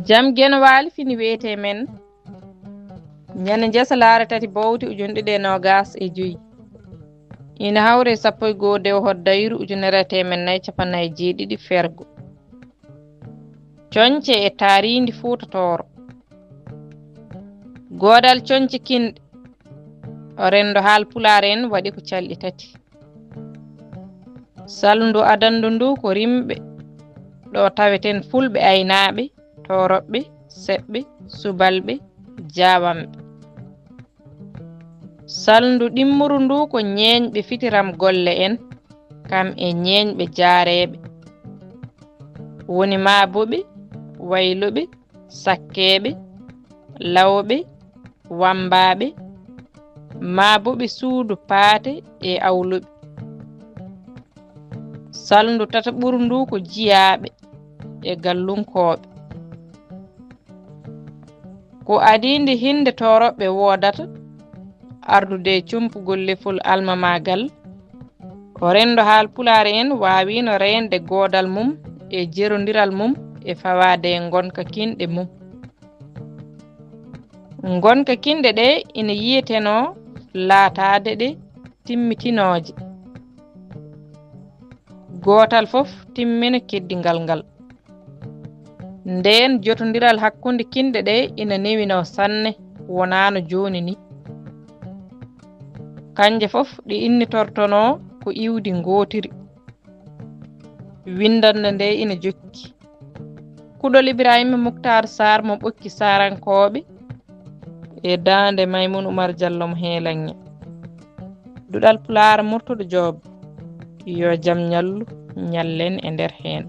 jam genwaali fini wiyete men ñande Njeslaare tati Bowte ujunɗe ɗe nogas e joyi ina hawre 11 dew hoddayru ujunere temen nayi capannayyi jeeɗiɗi fergo coñce e taarindi Fuuta Tooro godal coñce kinɗe o rendo haal Pulaar en waɗi ko calɗi tati salndu adandu ndu ko rimɓe ɗo taweten fulɓe aynaaɓe toroɓɓe seɓɓe subalɓe jawamɓe salndu ɗimmuru ndu ko ñeeñɓe fitiram golle en kam e ñeeñɓe jaareɓe woni maaboɓe wayloɓe sakkeɓe lawɓe wambaɓe maaboɓe suudu paate e awluɓe salndu tataɓuru ndu ko jiyaaɓe e gallunkoɓe ko adinde hinde toroɓɓe wodata ardude cumpugol lefol almamagal o rendo haal Pulaar en wawino rende godal mum e jerodiral mum e fawade e gonka kinɗe mum gonka kinɗe ɗe ina yiyeteno laatade ɗe timmitinoje gotal fof timmina keddigal ngal nden jotodiral hakkunde kinɗe ɗe ina newino sanne wonano joni ni kanje fof ɗi innitortono ko iwdi gotiri windande nde ina jokki kuɗol Ibrahima Moukhtar Sarr mo ɓokki sarankoɓe e dande Maymoun Oumar Diallo mo heelanñe Duɗal Pulaar Murtuɗo Joob yo jaam ñallu ñallen e nder hen